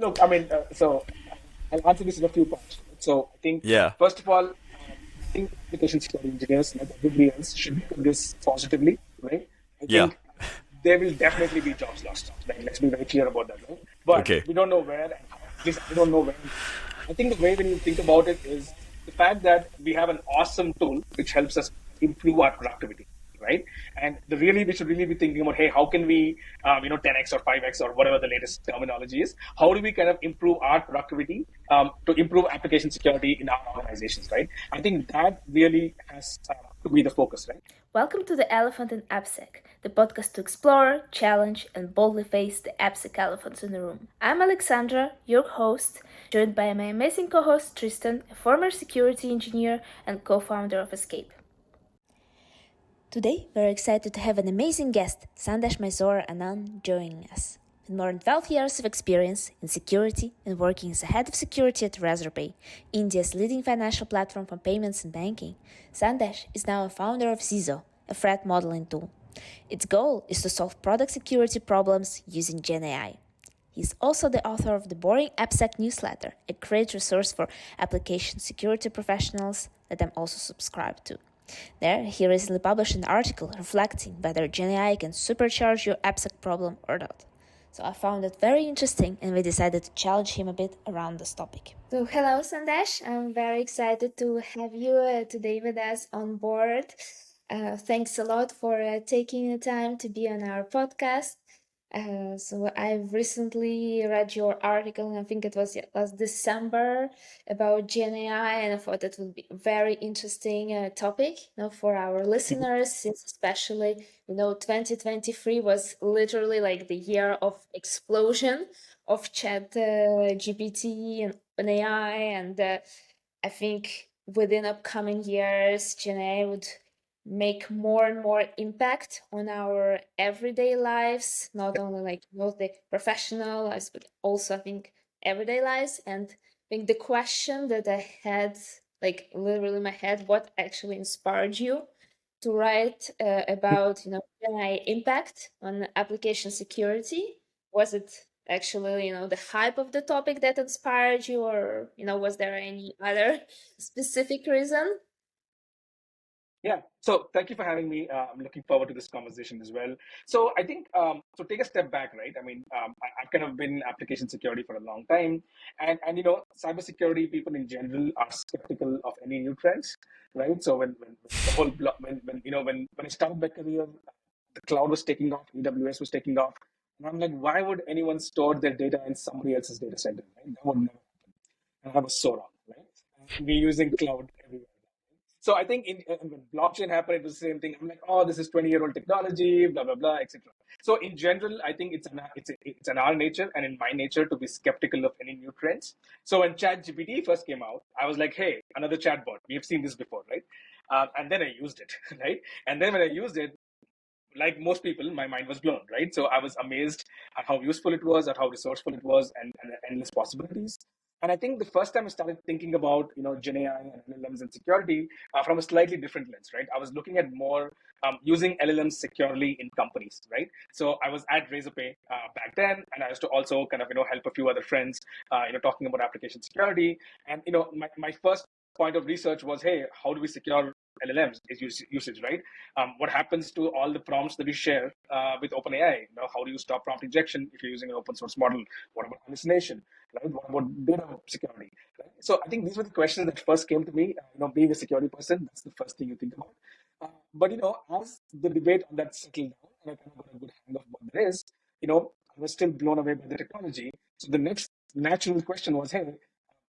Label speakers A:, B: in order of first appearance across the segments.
A: Look, I mean, I'll answer this in a few parts. Right? So I think,
B: Yeah.
A: first of all, I think application security engineers, like everybody else, should look at this positively, right? I
B: Yeah.
A: think there will definitely be jobs lost. Like, let's be very clear about that, right? But
B: Okay.
A: we don't know where and how. At least I don't know where and how. I think the way when you think about it is the fact that we have an awesome tool which helps us improve our productivity, right? And the really we should really be thinking about, hey, how can we, 10x or 5x or whatever the latest terminology is? How do we kind of improve our productivity to improve application security in our organizations, right? I think that really has to be the focus, right?
C: Welcome to the Elephant in AppSec, the podcast to explore, challenge, and boldly face the AppSec elephants in the room. I'm Alexandra, your host, joined by my amazing co-host Tristan, a former security engineer and co-founder of Escape. Today, we're excited to have an amazing guest, Sandesh Mysore Anand, joining us. With more than 12 years of experience in security and working as a head of security at Razorpay, India's leading financial platform for payments and banking, Sandesh is now a founder of Seezo, a threat modeling tool. Its goal is to solve product security problems using GenAI. He's also the author of the Boring AppSec newsletter, a great resource for application security professionals that I'm also subscribed to. There, he recently published an article reflecting whether GenAI can supercharge your AppSec problem or not. So I found it very interesting and we decided to challenge him a bit around this topic. So hello Sandesh, I'm very excited to have you today with us on board. Thanks a lot for taking the time to be on our podcast. So I've recently read your article, and I think it was last December about GenAI, and I thought it would be a very interesting topic, for our listeners, since especially 2023 was literally like the year of explosion of Chat GPT and OpenAI, and I think within upcoming years, GenAI would make more and more impact on our everyday lives, not only like the professional lives, but also I think everyday lives. And I think the question that I had, like literally in my head, what actually inspired you to write about AI impact on application security? Was it actually the hype of the topic that inspired you, or was there any other specific reason?
A: Yeah. So thank you for having me. I'm looking forward to this conversation as well. So I think, so take a step back, right? I mean, I've kind of been in application security for a long time, and cybersecurity people in general are skeptical of any new trends, right? So when the whole when I started my career, the cloud was taking off, AWS was taking off, and I'm like, why would anyone store their data in somebody else's data center? Right? That would never happen. And I was so wrong, right? And we're using cloud everywhere. So I think when blockchain happened, it was the same thing. I'm like, oh, this is 20-year-old technology, blah blah blah, etc. So in general, I think it's in our nature and in my nature to be skeptical of any new trends. So when ChatGPT first came out, I was like, hey, another chatbot. We have seen this before, right? And then I used it, right? And then when I used it, like most people, my mind was blown, right? So I was amazed at how useful it was, at how resourceful it was, and endless possibilities. And I think the first time I started thinking about, Gen AI and LLMs and security from a slightly different lens, right? I was looking at more using LLMs securely in companies, right? So I was at Razorpay back then, and I used to also kind of, help a few other friends, talking about application security. And, my first point of research was, hey, how do we secure LLMs is usage, right? What happens to all the prompts that we share with OpenAI? How do you stop prompt injection if you're using an open source model? What about hallucination? Right? What about data security? Right? So I think these were the questions that first came to me. Being a security person, that's the first thing you think about. But as the debate on that settled down, and I kind of got a good hang of what there is, I was still blown away by the technology. So the next natural question was, hey,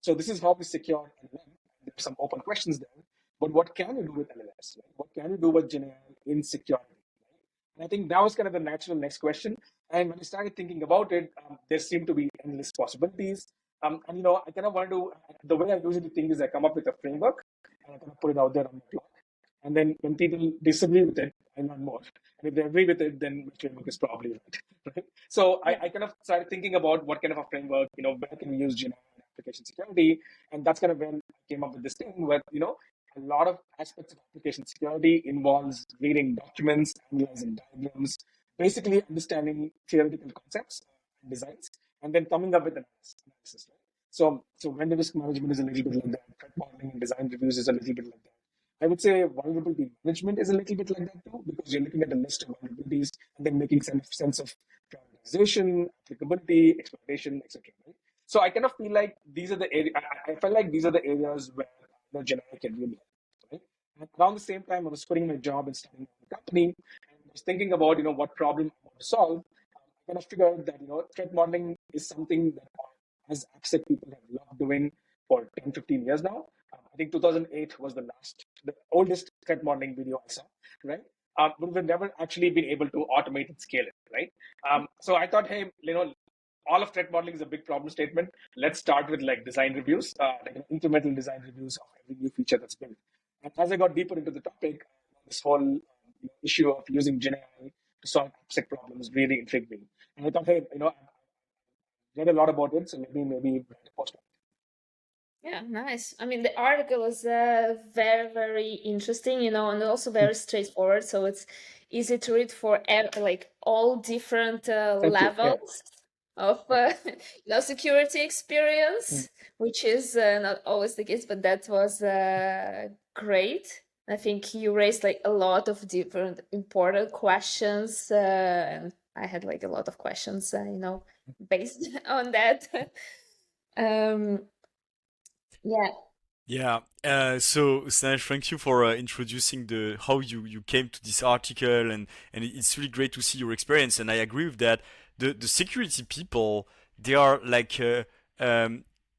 A: so this is how we secure LLM. There's some open questions there, but what can you do with LLMs? Right? What can you do with GenAI in security? Right? And I think that was kind of the natural next question. And when I started thinking about it, there seemed to be endless possibilities. And I kind of want to, the way I usually think is I come up with a framework and I kind of put it out there on the blog. And then when people disagree with it, I learn more. And if they agree with it, then the framework is probably right. Right? So I kind of started thinking about what kind of a framework, where can we use GenAI and application security. And that's kind of when I came up with this thing where, a lot of aspects of application security involves reading documents, analyzing diagrams, basically understanding theoretical concepts designs, and then coming up with an analysis. Right? So vendor risk management is a little bit like that. Threat modeling and design reviews is a little bit like that. I would say vulnerability management is a little bit like that too, because you're looking at a list of vulnerabilities and then making sense of prioritization, applicability, exploitation, etc. Right? So I kind of feel like these are the areas. I felt like these are the areas where Gen AI can really help. Right? And around the same time, I was quitting my job and starting a company, and I was thinking about what problem I want to solve. I kind of figured that threat modeling is something that as AppSec people have loved doing for 10, 15 years now. I think 2008 was the oldest threat modeling video I saw, right? But we've never actually been able to automate and scale it, right? So I thought, hey, all of threat modeling is a big problem statement. Let's start with like design reviews, like incremental design reviews of every new feature that's built. And as I got deeper into the topic, this whole issue of using Gen AI to solve AppSec problems really intrigued me. And I thought, hey, I read a lot about it, so maybe write a post.
C: Yeah, nice. I mean, the article is very, very interesting, and also very straightforward. So it's easy to read for like all different
A: Thank you. Yeah.
C: levels of
A: Yeah.
C: security
A: Mm.
C: experience, which is not always the case, but that was great. I think you raised like a lot of different important questions, and I had like a lot of questions, based on that. um, yeah.
B: Yeah. So Sanesh, thank you for introducing the how you came to this article, and it's really great to see your experience. And I agree with that. The security people, they are like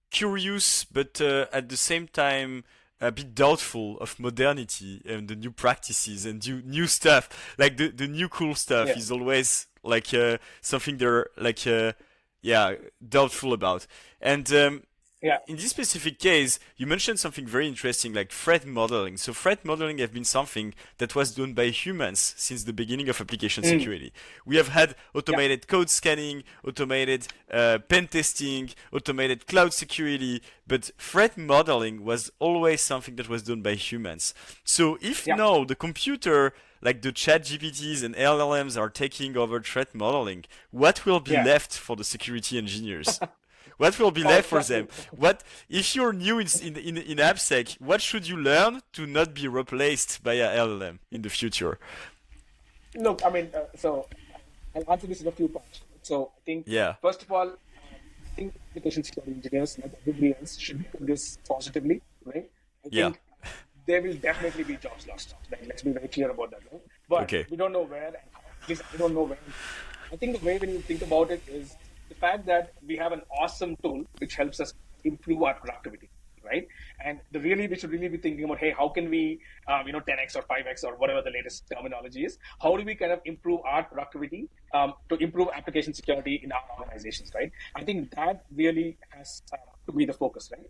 B: curious, but at the same time a bit doubtful of modernity and the new practices and new stuff. Like the new cool stuff
A: Yeah.
B: is always like something they're like yeah, doubtful about. And
A: Yeah.
B: in this specific case, you mentioned something very interesting, like threat modeling. So threat modeling have been something that was done by humans since the beginning of application
A: Mm.
B: security. We have had
A: Yeah.
B: automated code scanning, automated pen testing, automated cloud security, but threat modeling was always something that was done by humans. So if
A: Yeah.
B: now the computer, like the chat GPTs and LLMs are taking over threat modeling, what will be
A: Yeah.
B: left for the security engineers? What will be
A: Oh,
B: left for
A: trust me.
B: them? What if you're new in AppSec? What should you learn to not be replaced by a LLM in the future?
A: Look, I mean, so I'll answer this in a few parts. So I think,
B: Yeah,
A: first of all, I think application security engineers, like everybody else, should look at this positively, right? I
B: yeah,
A: think there will definitely be jobs lost. Like, let's be very clear about that, right? But
B: okay,
A: we don't know where and how. At least I don't know when. I think the way when you think about it is the fact that we have an awesome tool which helps us improve our productivity, right? And we should really be thinking about, hey, how can we, 10x or 5x or whatever the latest terminology is, how do we kind of improve our productivity to improve application security in our organizations, right? I think that really has to be the focus, right?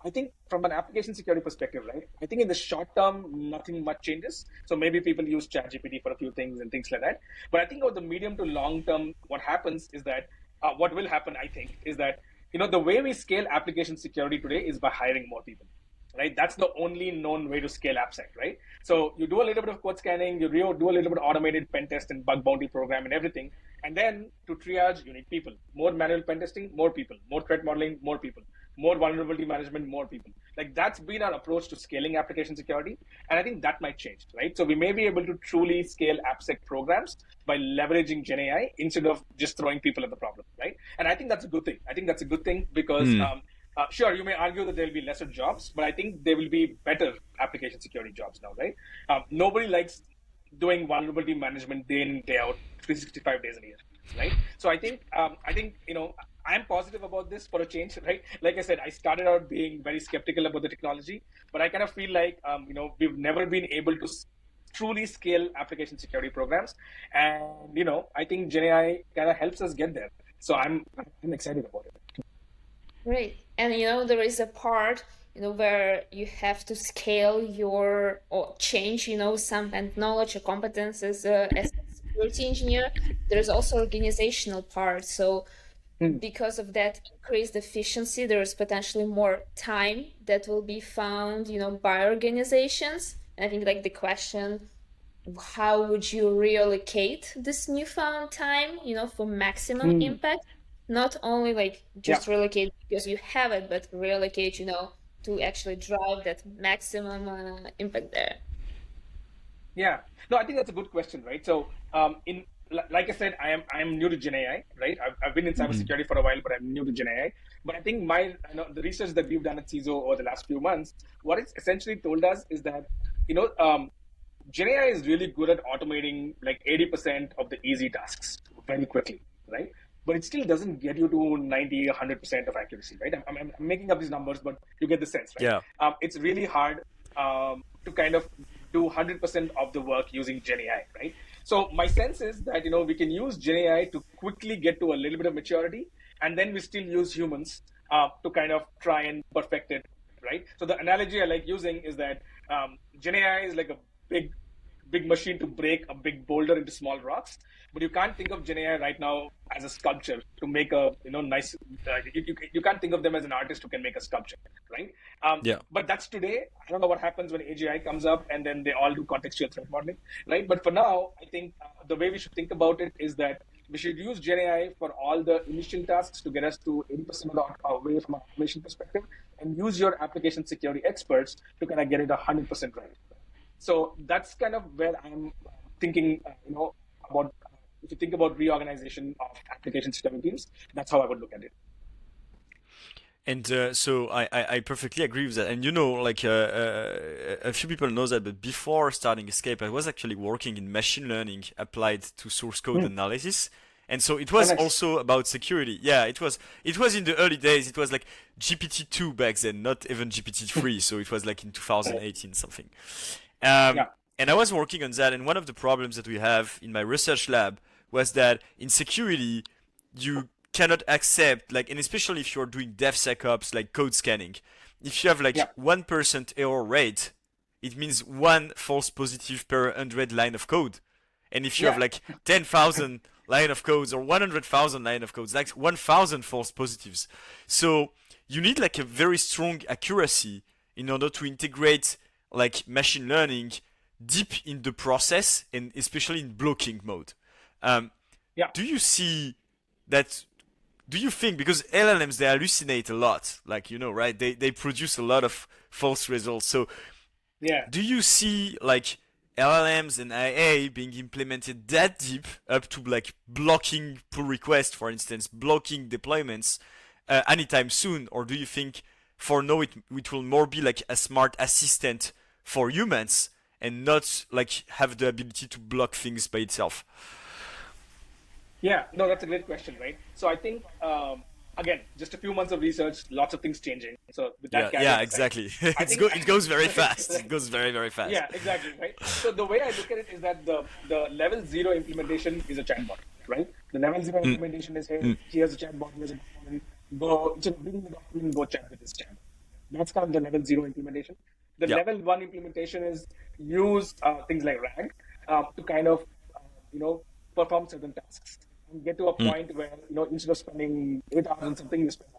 A: I think from an application security perspective, right? I think in the short term, nothing much changes. So maybe people use ChatGPT for a few things and things like that. But I think over the medium to long term, what happens is that what will happen, I think, is that the way we scale application security today is by hiring more people, right? That's the only known way to scale AppSec, right? So you do a little bit of code scanning, you do a little bit of automated pen test and bug bounty program and everything. And then to triage, you need people. More manual pen testing, more people. More threat modeling, more people. More vulnerability management, more people. Like that's been our approach to scaling application security. And I think that might change, right? So we may be able to truly scale AppSec programs by leveraging Gen AI instead of just throwing people at the problem, right? And I think that's a good thing. I think that's a good thing because
B: hmm.
A: sure, you may argue that there will be lesser jobs, but I think there will be better application security jobs now, right? Nobody likes doing vulnerability management day in day out, 365 days a year, right? So I think I'm positive about this for a change, right? Like I said, I started out being very skeptical about the technology, but I kind of feel like we've never been able to truly scale application security programs, and I think Gen AI kind of helps us get there. So I'm excited about it.
C: Great. And there is a part, where you have to scale your or change, some and knowledge or competences as a security engineer. There's also organizational part. So
A: Hmm.
C: because of that increased efficiency, there's potentially more time that will be found, by organizations. And I think like the question, how would you reallocate this newfound time, for maximum
A: Hmm.
C: impact? Not only like
A: Yeah.
C: just relocate because you have it, but relocate, to actually drive that maximum impact there.
A: Yeah. No, I think that's a good question, right? So, like I said, I am new to Gen AI, right? I've been in
B: Mhm.
A: cybersecurity for a while, but I'm new to Gen AI. But I think the research that we've done at Seezo over the last few months, what it's essentially told us is that, you know, um, Gen AI is really good at automating like 80% of the easy tasks very quickly, right? But it still doesn't get you to 90, 100% of accuracy, right? I'm making up these numbers, but you get the sense, right?
B: Yeah.
A: It's really hard to kind of do 100% of the work using Gen AI, right? So my sense is that, we can use Gen AI to quickly get to a little bit of maturity, and then we still use humans to kind of try and perfect it, right? So the analogy I like using is that Gen AI is like a big big machine to break a big boulder into small rocks, but you can't think of Gen AI right now as a sculpture to make a nice. You can't think of them as an artist who can make a sculpture, right?
B: Yeah.
A: But that's today. I don't know what happens when AGI comes up and then they all do contextual threat modeling, right? But for now, I think the way we should think about it is that we should use Gen AI for all the initial tasks to get us to 80% of the way from an automation perspective, and use your application security experts to kind of get it 100% right. So that's kind of where I'm thinking, about if you think about reorganization of application security teams, that's how I would look at it.
B: And so I perfectly agree with that. And like a few people know that, but before starting Escape, I was actually working in machine learning applied to source code
A: Hmm.
B: analysis. And so it
A: Oh,
B: was
A: nice.
B: also about security. Yeah, it was in the early days. It was like GPT-2 back then, not even GPT-3. So it was like in
A: Right.
B: 2018 something. Um,
A: Yeah.
B: and I was working on that. And one of the problems that we have in my research lab was that in security, you cannot accept like, and especially if you're doing DevSecOps like code scanning, if you have like
A: Yeah.
B: 1% error rate, it means one false positive per 100 line of code. And if you have
A: Yeah.
B: like 10,000 line of codes or 100,000 line of codes, like 1,000 false positives. So you need like a very strong accuracy in order to integrate like machine learning deep in the process, and especially in blocking mode. Um,
A: Yeah.
B: do you see that? Do you think, because LLMs, they hallucinate a lot, like, right? They produce a lot of false results. So
A: Yeah.
B: do you see like LLMs and IA being implemented that deep up to like blocking pull requests, for instance, blocking deployments anytime soon? Or do you think for now it will more be like a smart assistant for humans and not like have the ability to block things by itself?
A: Yeah, no, that's a great question, right? So I think, again, just a few months of research, lots of things changing. So with that
B: Yeah, yeah,
A: caveat aside,
B: exactly.
A: I think,
B: It goes very fast. It
A: right,
B: goes very, very fast.
A: yeah, exactly, right. So the way I look at it is that the level zero implementation is a chatbot, right? The level zero
B: Mm,
A: implementation is, hey,
B: mm.
A: here's a chatbot, here's a document, go, it's reading the document, go chat with this chat. That's kind of the level zero implementation. The
B: Yeah.
A: level one implementation is use things like RAG to kind of, uh, you know, perform certain tasks and get to a
B: Mm.
A: point where, instead of spending 8 hours on something, you spend.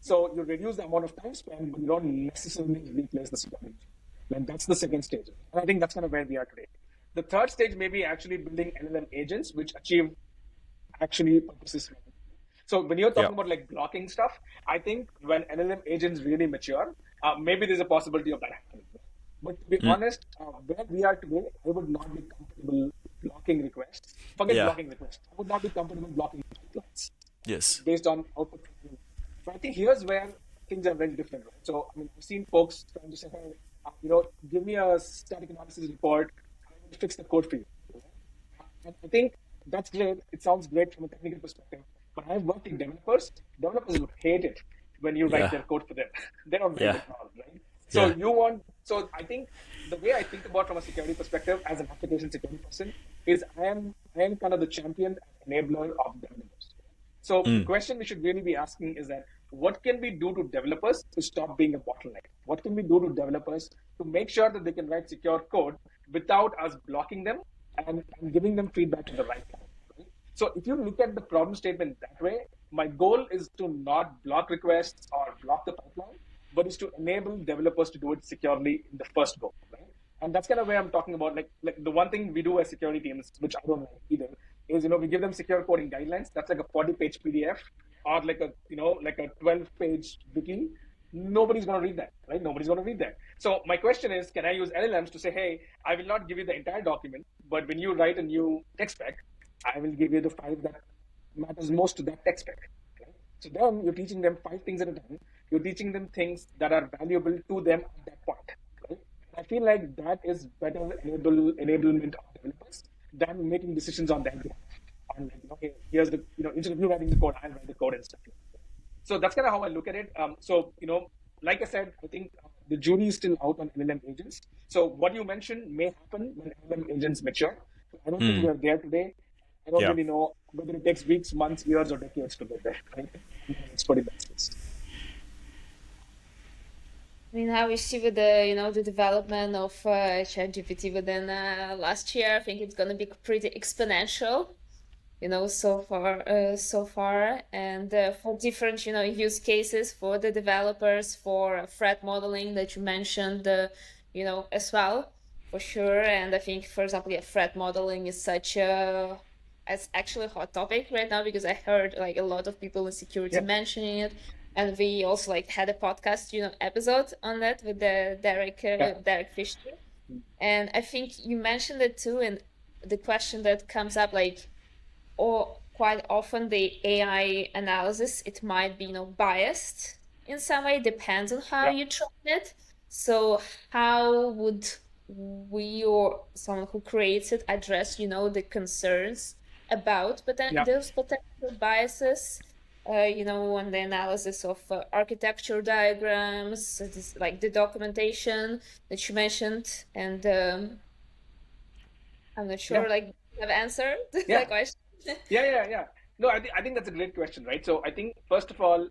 A: So you reduce the amount of time spent, but you don't necessarily replace the security. And that's the second stage. And I think that's kind of where we are today. The third stage may be actually building LLM agents which achieve actually purposes. So when you're
B: Yeah.
A: talking about like blocking stuff, I think when LLM agents really mature, maybe there's a possibility of that happening. But to be
B: Mm.
A: honest, where we are today, I would not be comfortable blocking requests. Forget
B: Yeah.
A: blocking requests. I would not be comfortable blocking pipelines
B: Yes.
A: based on output. So I think here's where things are very different. Right? So I mean, I've seen folks trying to say, hey, give me a static analysis report. I will fix the code for you. And I think that's great. It sounds great from a technical perspective. But I've worked with developers. Developers would hate it when you write
B: Yeah.
A: their code for them. They don't write
B: Yeah.
A: it all, right? So
B: Yeah.
A: you want. So I think the way I think about from a security perspective as an application security person is I am kind of the champion and enabler of developers. So the
B: Mm.
A: question we should really be asking is that what can we do to developers to stop being a bottleneck? What can we do to developers to make sure that they can write secure code without us blocking them and giving them feedback at the right time? Right? So if you look at the problem statement that way, my goal is to not block requests or block the pipeline, but is to enable developers to do it securely in the first go, right? And that's kind of where I'm talking about, like the one thing we do as security teams, which I don't like either, is, we give them secure coding guidelines. That's like a 40-page PDF or like a 12-page wiki. Nobody's going to read that, right? Nobody's going to read that. So my question is, can I use LLMs to say, hey, I will not give you the entire document, but when you write a new tech spec, I will give you the 5 that matters most to that tech spec. Right? So then you're teaching them 5 things at a time. You're teaching them things that are valuable to them at that point. Right? I feel like that is better enablement of developers than making decisions on their behalf. On like, okay, here's the, instead of you writing the code, I'll write the code and stuff like that. So that's kind of how I look at it. So, like I said, I think the jury is still out on LLM agents. So what you mentioned may happen when LLM agents mature. I don't think we are there today. I don't really know whether it takes weeks, months, years, or decades to get there. Right? It's pretty bad space.
C: I mean, how we see with the the development of ChatGPT within last year, I think it's going to be pretty exponential. So far, and for different use cases for the developers, for threat modeling that you mentioned, as well, for sure. And I think, for example, threat modeling is it's actually a hot topic right now, because I heard like a lot of people in security mentioning it. And we also like had a podcast, episode on that with the Derek Fisher. And I think you mentioned it too. And the question that comes up, like, or quite often the AI analysis, it might be, biased in some way, depends on how you train it. So how would we or someone who creates it address, the concerns about those potential biases? On the analysis of architecture diagrams, like the documentation that you mentioned, and I'm not sure, like, you have answered that question.
A: Yeah. No, I think that's a great question, right? So I think, first of all,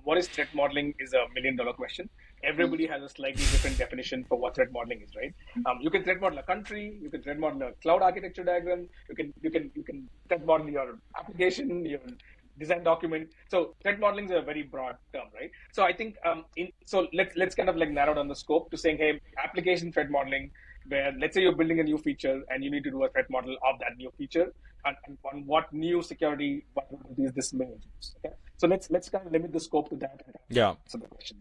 A: what is threat modeling is $1 million question. Everybody has a slightly different definition for what threat modeling is, right? You can threat model a country, you can threat model a cloud architecture diagram, you can threat model your application, your design document. So threat modeling is a very broad term, right? So I think so let's kind of like narrow down the scope to saying, hey, application threat modeling, where let's say you're building a new feature and you need to do a threat model of that new feature and on what new security vulnerabilities this may introduce. Okay, so let's kind of limit the scope to that.
B: Yeah.
A: So the question.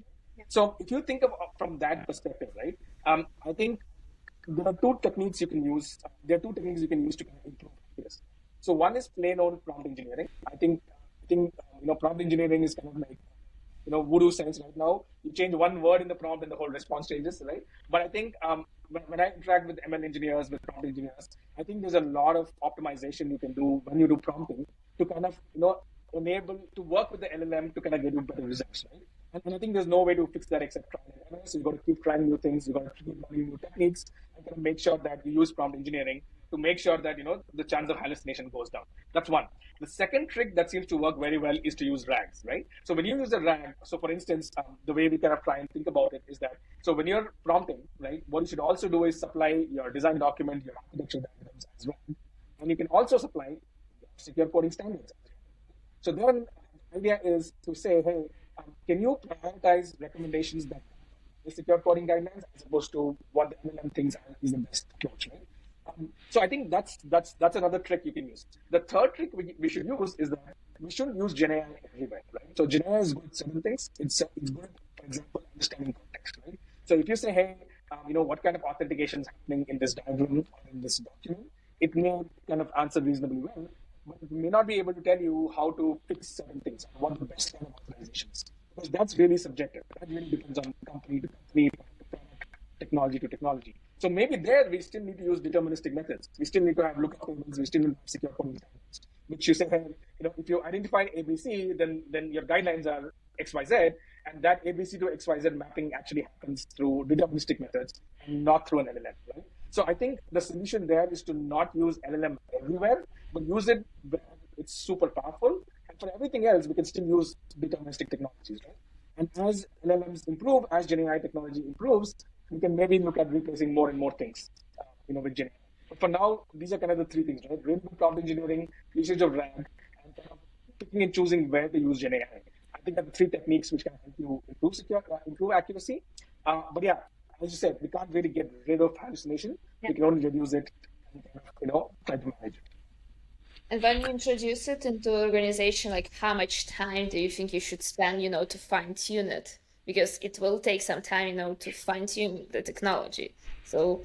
A: So if you think of from that perspective, right? I think there are 2 techniques you can use. There are 2 techniques you can use to kind of improve this. So one is plain old prompt engineering. I think prompt engineering is kind of like voodoo science right now. You change one word in the prompt and the whole response changes, right? But I think when I interact with ML engineers, with prompt engineers, I think there's a lot of optimization you can do when you do prompting to kind of enable to work with the LLM to kind of get you better results, right? And I think there's no way to fix that except trying and error. So you've got to keep trying new things. You've got to keep learning new techniques and kind of make sure that you use prompt engineering to make sure that the chance of hallucination goes down. That's one. The second trick that seems to work very well is to use RAGs, right? So when you use a RAG, so for instance, the way we kind of try and think about it is that, so when you're prompting, right, what you should also do is supply your design document, your architecture diagrams as well. And you can also supply your secure coding standards. So then the idea is to say, hey, can you prioritize recommendations that the secure coding guidelines as opposed to what the MLM thinks is the best approach, right? So I think that's another trick you can use. The third trick we should use is that we shouldn't use GenAI everywhere, right? So GenAI is good at certain things. It's good, for example, understanding context, right? So if you say, hey, what kind of authentication is happening in this diagram or in this document, it may kind of answer reasonably well, but it may not be able to tell you how to fix certain things or what the best kind of authorization is, because that's really subjective. That really depends on company to company, product, technology to technology. So maybe there we still need to use deterministic methods. We still need to have lookup tables. We still need to have secure coding standards, which you say, hey, if you identify ABC, then your guidelines are XYZ, and that ABC to XYZ mapping actually happens through deterministic methods and not through an LLM, right? So I think the solution there is to not use LLM everywhere, but use it where it's super powerful. And for everything else, we can still use deterministic technologies, right? And as LLMs improve, as GenAI technology improves, we can maybe look at replacing more and more things, with GenAI. But for now, these are kind of the 3 things, right? Really good prompt engineering, usage of RAG, and kind of picking and choosing where to use GenAI. I think that the 3 techniques which can help you improve accuracy. But yeah, as you said, we can't really get rid of hallucination. We can only reduce it and try to manage it.
C: And when you introduce it into the organization, like how much time do you think you should spend, to fine tune it? Because it will take some time, to fine tune the technology. So,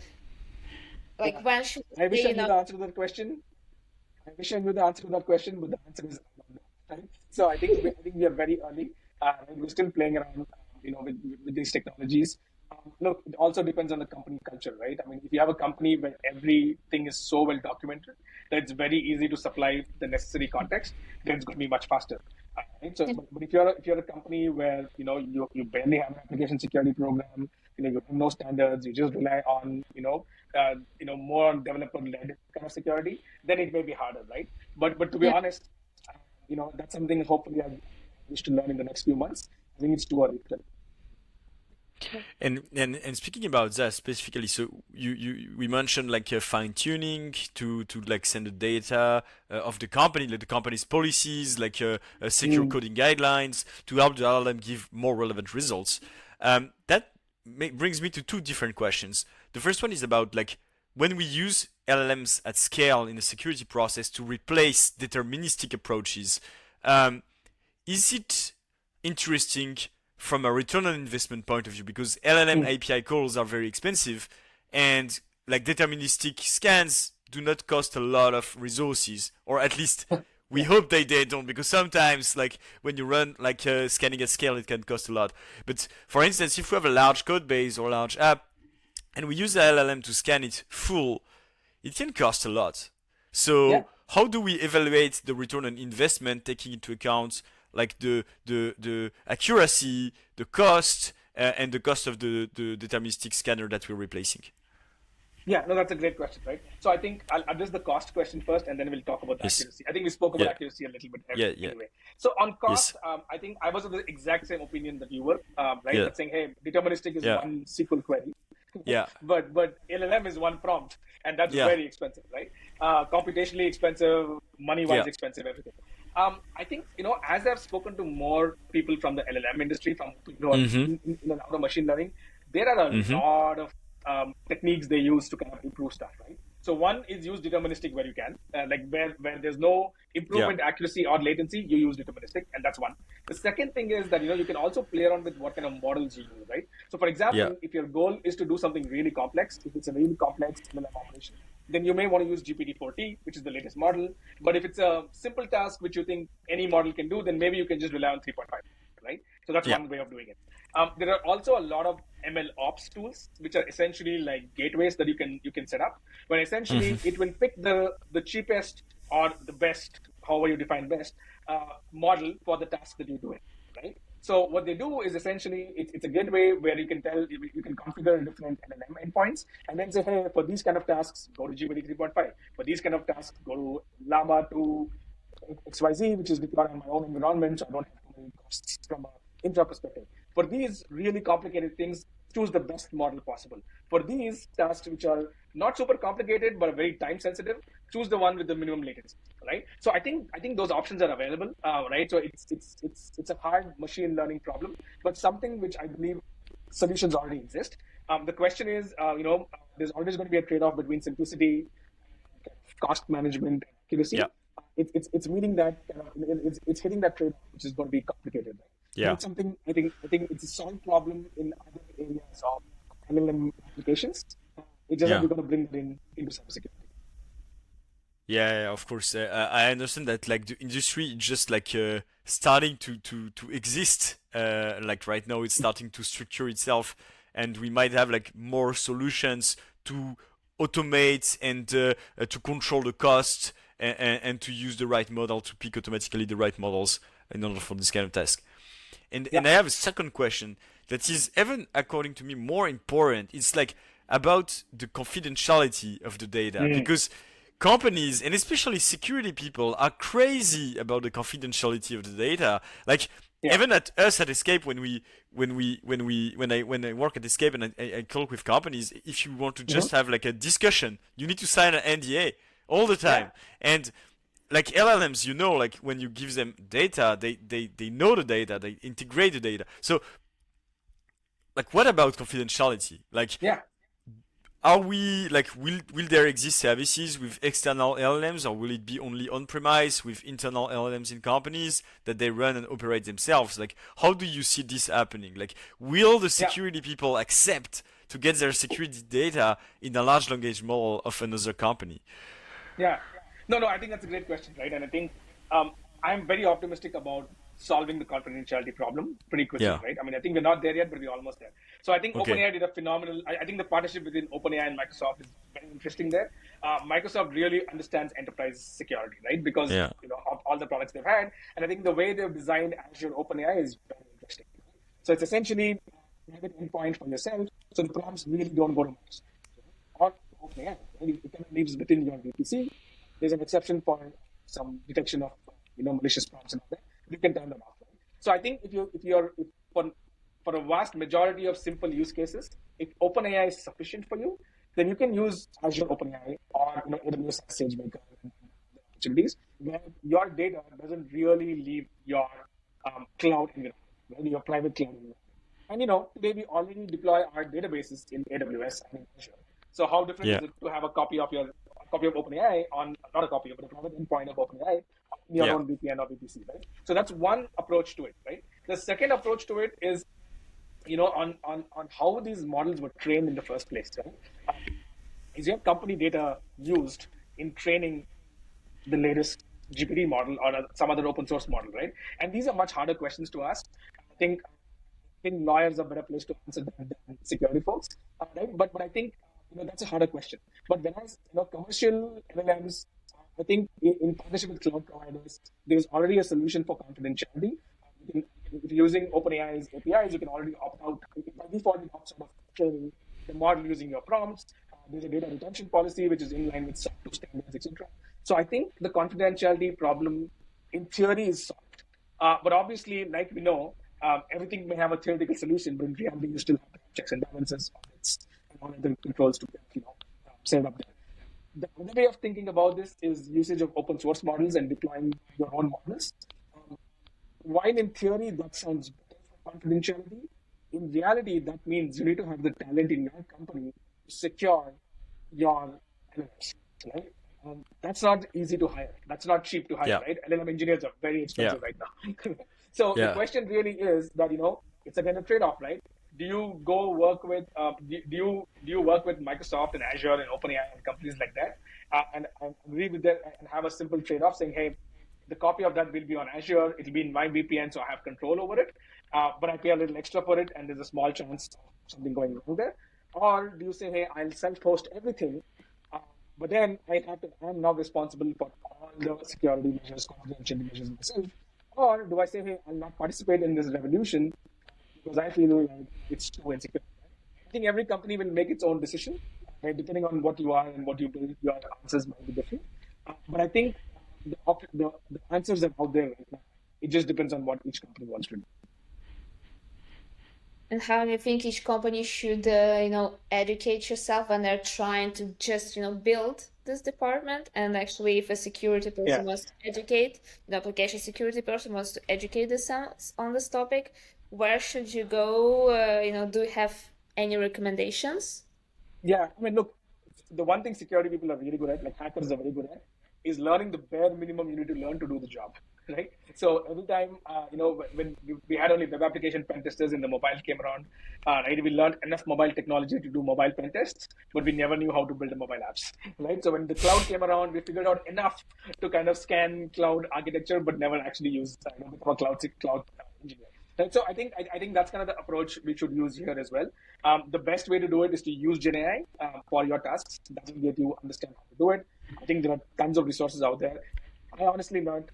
C: like,
A: Yeah.
C: when should
A: I
C: you
A: wish
C: say,
A: I knew the answer to that question. I wish I knew the answer to that question, but the answer is I don't know. Right? So I think we are very early. And we're still playing around, with these technologies. Look, it also depends on the company culture, right? I mean, if you have a company where everything is so well documented that it's very easy to supply the necessary context, then it's going to be much faster. Right? So, but if you're a company where you barely have an application security program, you have no standards, you just rely on more on developer led kind of security, then it may be harder, right? But to be
C: yeah,
A: honest, that's something hopefully I wish to learn in the next few months. I think it's too early to tell.
B: And speaking about that specifically, so we mentioned like fine tuning to like send the data of the company, like the company's policies, like secure
A: Mm.
B: coding guidelines to help the LLM give more relevant results. That brings me to two different questions. The first one is about like when we use LLMs at scale in the security process to replace deterministic approaches. Um, is it interesting from a return on investment point of view? Because LLM
A: Mm.
B: API calls are very expensive, and like deterministic scans do not cost a lot of resources, or at least we
A: Yeah.
B: hope they don't, because sometimes like when you run like scanning at scale, it can cost a lot. But for instance, if we have a large code base or large app and we use the LLM to scan it full, it can cost a lot.
A: Yeah.
B: So how do we evaluate the return on investment, taking into account like the accuracy, the cost, and the cost of the deterministic scanner that we're replacing?
A: Yeah, no, that's a great question, right? So I think I'll address the cost question first, and then we'll talk about the
B: Yes.
A: accuracy. I think we spoke about
B: Yeah.
A: accuracy a little bit
B: Yeah. Yeah.
A: anyway. So on
B: Yes.
A: cost, I think I was of the exact same opinion that you were, right?
B: Yeah.
A: But saying, hey, deterministic is
B: Yeah.
A: one SQL query,
B: Yeah.
A: but LLM is one prompt, and that's
B: Yeah.
A: very expensive, right? Computationally expensive, money-wise
B: Yeah.
A: expensive, everything. I think as I've spoken to more people from the LLM industry, from
B: Mm-hmm.
A: in and out of machine learning, there are a
B: Mm-hmm.
A: lot of techniques they use to kind of improve stuff, right? So one is use deterministic where you can, like where there's no
B: Yeah.
A: improvement accuracy or latency, you use deterministic, and that's one. The second thing is that you can also play around with what kind of models you use, right? So for
B: Yeah.
A: example, if your goal is to do something really complex, if it's a really complex LLM operation, then you may want to use GPT-4T, which is the latest model. But if it's a simple task which you think any model can do, then maybe you can just rely on 3.5, right? So that's
B: Yeah.
A: one way of doing it. There are also a lot of ML ops tools, which are essentially like gateways that you can set up, where essentially
B: Mm-hmm.
A: it will pick the cheapest or the best, however you define best, model for the task that you're doing, right? So what they do is essentially it's a gateway where you can you can configure different LLM endpoints and then say, hey, for these kind of tasks, go to GPT 3.5. For these kind of tasks, go to Llama to XYZ, which is deployed on my own environment, so I don't have too many costs from an infra perspective. For these really complicated things, choose the best model possible. For these tasks, which are not super complicated but very time sensitive, choose the one with the minimum latency, right? So I think those options are available, right? So it's a hard machine learning problem, but something which I believe solutions already exist. The question is, there's always going to be a trade-off between simplicity, cost management, and
B: Yeah.
A: accuracy. It's meeting that kind of it's hitting that trade, which is going to be complicated. Right? But
B: Yeah.
A: it's something I think it's a solved problem in other areas of LLM applications. It's just that
B: Yeah.
A: we're going to bring that into cybersecurity.
B: Yeah, of course. I understand that like the industry is just like starting to exist. Like right now, it's starting to structure itself, and we might have like more solutions to automate and to control the cost and to use the right model to pick automatically the right models in order for this kind of task. And
A: Yeah.
B: I have a second question that is even according to me more important. It's like about the confidentiality of the data
A: Mm.
B: because companies and especially security people are crazy about the confidentiality of the data. Like
A: Yeah.
B: even at us at Escape when I work at Escape and I talk with companies, if you want to
A: Mhm.
B: just have like a discussion, you need to sign an NDA all the
A: Yeah.
B: time. And like LLMs, like when you give them data, they know the data, they integrate the data. So like what about confidentiality? Like
A: Yeah.
B: are we like will there exist services with external LLMs, or will it be only on premise with internal LLMs in companies that they run and operate themselves? Like, how do you see this happening? Like, will the
A: Yeah,
B: security people accept to get their security data in a large language model of another company?
A: yeah. No, I think that's a great question, right? And I think um, I'm very optimistic about solving the confidentiality problem pretty quickly,
B: Yeah.
A: right? I mean, I think we're not there yet, but we're almost there. So I think
B: Okay.
A: OpenAI did a phenomenal. I think the partnership between OpenAI and Microsoft is very interesting there. Microsoft really understands enterprise security, right? Because
B: Yeah.
A: of all the products they've had, and I think the way they've designed Azure OpenAI is very interesting. So it's essentially a private endpoint for yourself, so the prompts really don't go to Microsoft or OpenAI. It kind of lives within your VPC. There's an exception for some detection of malicious prompts and all that. You can turn them off. Right? So I think if for a vast majority of simple use cases, if OpenAI is sufficient for you, then you can use Azure OpenAI or AWS SageMaker and other opportunities where your data doesn't really leave your cloud environment, right? Your private cloud environment. And today we already deploy our databases in AWS and in Azure. So how different
B: Yeah.
A: is it to have a copy of OpenAI on not a copy, but a private endpoint of OpenAI in your
B: Yeah.
A: own VPN or VPC, right? So that's one approach to it, right? The second approach to it is, on how these models were trained in the first place, right? Is your company data used in training the latest GPT model or some other open source model, right? And these are much harder questions to ask. I think lawyers are a better place to answer than security folks, right? But I think that's a harder question. But when commercial LLMs, I think in partnership with cloud providers, there's already a solution for confidentiality. If you're using OpenAI's APIs, you can already opt out. By default, it opts out of training the model using your prompts. There's a data retention policy which is in line with SOC 2 standards, etc. So I think the confidentiality problem, in theory, is solved. But obviously, like we know, everything may have a theoretical solution, but in reality, you still have to have checks and balances, audits, and all other controls to set up there. The other way of thinking about this is usage of open source models and deploying your own models. Um, while in theory that sounds better for confidentiality, in reality that means you need to have the talent in your company to secure your LLMs, right? That's not easy to hire. That's not cheap to hire,
B: Yeah.
A: right? LLM engineers are very
B: Yeah.
A: expensive right now. So the
B: Yeah.
A: question really is that it's again a trade-off, right? Do you go work with do you work with Microsoft and Azure and OpenAI and companies like that, and agree with that and have a simple trade-off saying, hey, the copy of that will be on Azure. It'll be in my VPN, so I have control over it. But I pay a little extra for it, and there's a small chance of something going wrong there. Or do you say, hey, I'll self-host everything, but then I'm now responsible for all the security measures, confidentiality measures myself? Or do I say, hey, I'll not participate in this revolution because I feel like it's too insecure? I think every company will make its own decision, right? Depending on what you are and what you build, your answers might be different. But I think the answers are out there right now. It just depends on what each company wants to do.
C: And how do you think each company should, educate yourself when they're trying to just, build this department? And actually, if a security person
A: Yeah.
C: wants to educate, the application security person wants to educate themselves on this topic, where should you go? Do you have any recommendations?
A: Yeah, I mean, look, the one thing security people are really good at, like hackers are very good at, is learning the bare minimum you need to learn to do the job, right? So every time, when we had only web application pen testers and the mobile came around, right, we learned enough mobile technology to do mobile pen tests, but we never knew how to build mobile apps, right? So when the cloud came around, we figured out enough to kind of scan cloud architecture, but never actually use become a cloud engineer. Right, so I think that's kind of the approach we should use here as well. The best way to do it is to use GenAI for your tasks. That will get you understand how to do it. I think there are tons of resources out there. I honestly learned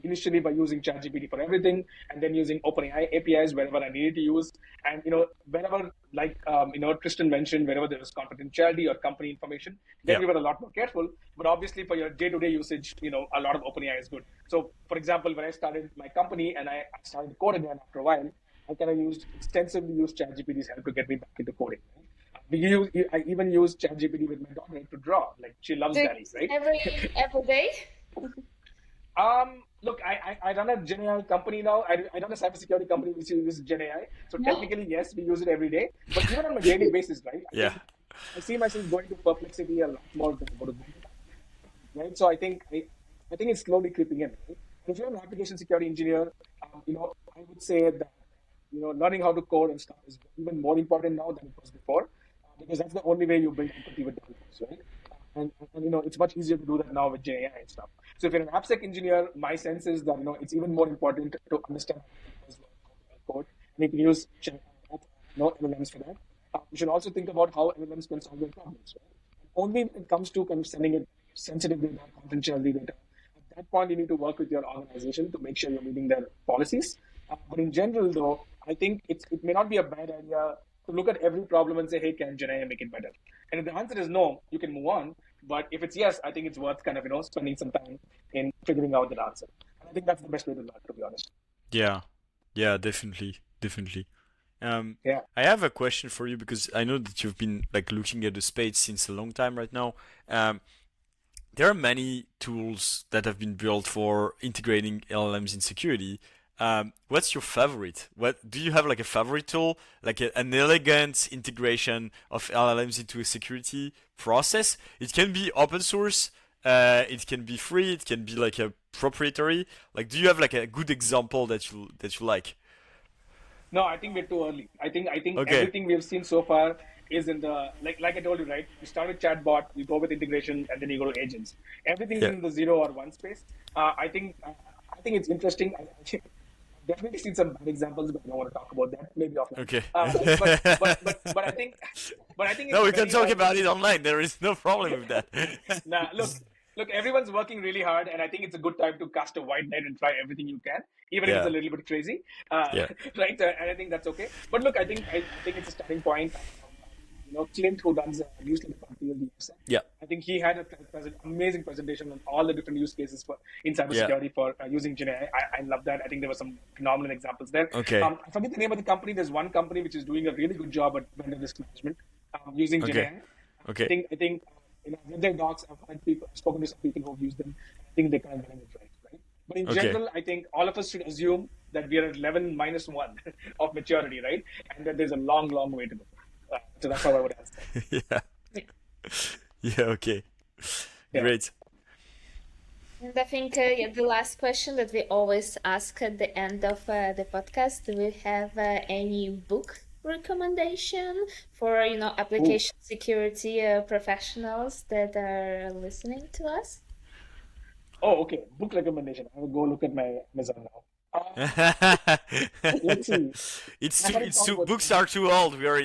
A: initially by using ChatGPT for everything, and then using OpenAI APIs wherever I needed to use. And whenever, like Tristan mentioned, wherever there was confidentiality or company information, then
B: Yeah.
A: we were a lot more careful. But obviously, for your day-to-day usage, a lot of OpenAI is good. So, for example, when I started my company and I started to code again after a while, I kind of extensively used ChatGPT's help to get me back into coding. I even use ChatGPT with my daughter to draw. Like she loves
C: Do you
A: Dali,
C: use
A: right?
C: it every day?
A: Look, I run a GenAI company now. I run a cybersecurity company which uses GenAI. So
C: No.
A: technically, yes, we use it every day. But even on a daily basis, right? I
B: Yeah.
A: think I see myself going to Perplexity a lot more than go to Google, right? So I think it's slowly creeping in. Right? If you're an application security engineer, I would say that learning how to code and stuff is even more important now than it was before, because that's the only way you build empathy with developers, right? And it's much easier to do that now with GenAI and stuff. So if you're an AppSec engineer, my sense is that it's even more important to understand how to code, and you can use LLMs for that. You should also think about how LLMs can solve your problems, right? Only when it comes to kind of sending it sensitive data, confidential data, at that point you need to work with your organization to make sure you're meeting their policies. But in general, though, I think it may not be a bad idea to look at every problem and say, hey, can GenAI make it better? And if the answer is no, you can move on. But if it's yes, I think it's worth kind of spending some time in figuring out that answer. And I think that's the best way to learn, to be honest.
B: Yeah, yeah, definitely, definitely.
A: Yeah.
B: I have a question for you because I know that you've been like looking at the space since a long time right now. There are many tools that have been built for integrating LLMs in security. What's your favorite? What do you have like a favorite tool, like an elegant integration of LLMs into a security process? It can be open source, it can be free, it can be like a proprietary. Like, do you have like a good example that you like?
A: No, I think we're too early. I think
B: Okay.
A: everything we have seen so far is in the like I told you, right? You start with chatbot, you go with integration, and then you go to agents. Everything is
B: Yeah.
A: in the 0 or 1 space. I think it's interesting. I've definitely seen some bad examples, but I don't want to talk about that. Maybe offline.
B: Okay.
A: But I think
B: No,
A: it's
B: we can
A: very
B: talk
A: early.
B: about it online. There is no problem with that.
A: Nah, look, everyone's working really hard, and I think it's a good time to cast a wide net and try everything you can, even if it's a
B: Yeah.
A: little bit crazy, uh,
B: Yeah.
A: right? And I think that's okay. But look, I think it's a starting point. Clint, who runs a newsletter called the AppSec,
B: Yeah.
A: I think he had a amazing presentation on all the different use cases for in
B: Yeah.
A: cybersecurity for using GenAI. I love that. I think there were some phenomenal examples there.
B: Okay.
A: I forget the name of the company. There's one company which is doing a really good job at vendor risk management using
B: Okay.
A: GenAI.
B: Okay.
A: I've read their docs. I've spoken to some people who've used them. I think they're kind of getting it right? But in
B: Okay.
A: general, I think all of us should assume that we are at level -1 of maturity, right? And that there's a long, long way to go. So that's how I would answer.
B: Yeah. Yeah. Okay.
A: Yeah.
B: Great.
C: And I think yeah, the last question that we always ask at the end of the podcast, do we have any book recommendation for
A: Ooh.
C: application security professionals that are listening to us?
A: Oh, okay. Book recommendation. I will go look at my Amazon now. Let's see. I haven't
B: It's
A: thought
B: too
A: about.
B: books are too old. We are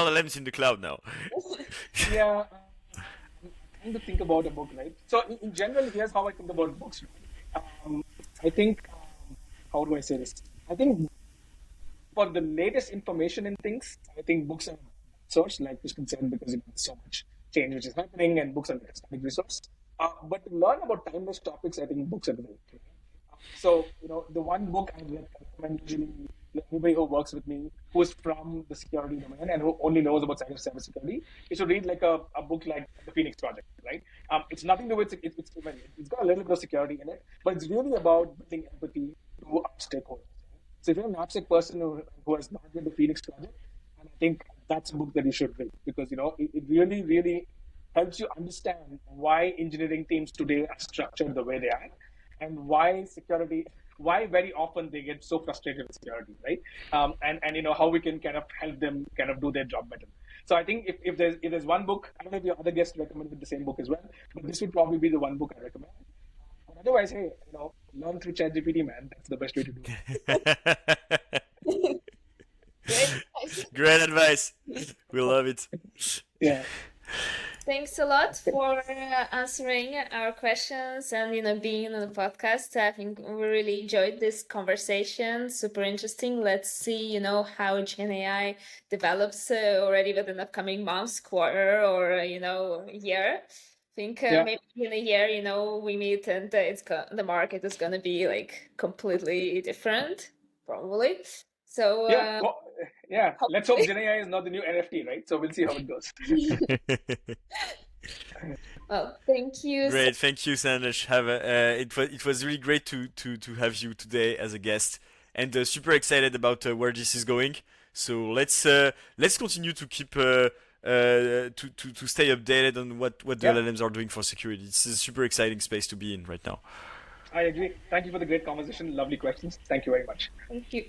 B: LLMs in the cloud now.
A: Yeah. I'm trying to think about a book, right? So in general, here's how I think about books. I think, how do I say this? I think for the latest information and things, I think books are a source, like Kristen said, because there's so much change which is happening, and books are like a static resource. But to learn about timeless topics, I think books are great. So, the one book I recommend usually anybody who works with me who is from the security domain and who only knows about cybersecurity, you should read like a book like The Phoenix Project, right? It's nothing to do with it's got a little bit of security in it, but it's really about building empathy to our stakeholders. So if you're an AppSec person who has not read The Phoenix Project, and I think that's a book that you should read because it really, really helps you understand why engineering teams today are structured the way they are and why very often they get so frustrated with security, right? And how we can kind of help them kind of do their job better. So I think if there's one book, I don't know if your other guests recommended the same book as well, but this would probably be the one book I recommend. But otherwise, hey, learn through ChatGPT, man. That's the best way to do it.
C: Great.
B: Great advice. We love it.
A: Yeah.
C: Thanks a lot for answering our questions and being on the podcast. I think we really enjoyed this conversation. Super interesting. Let's see how GenAI develops already within the upcoming months, quarter, or year. I think
A: Yeah.
C: maybe in a year, we meet and the market is gonna be like completely different, probably. So
A: Yeah. Well, yeah. Let's hope
C: hopefully.
A: GenAI is not the new NFT, right? So we'll see how it goes.
C: Well, thank you.
B: Great, thank you, Sandesh. It was really great to have you today as a guest, and super excited about where this is going. So let's continue to keep to stay updated on what the
A: Yeah,
B: LLMs are doing for security. It's a super exciting space to be in right now.
A: I agree. Thank you for the great conversation. Lovely questions. Thank you very much.
C: Thank you.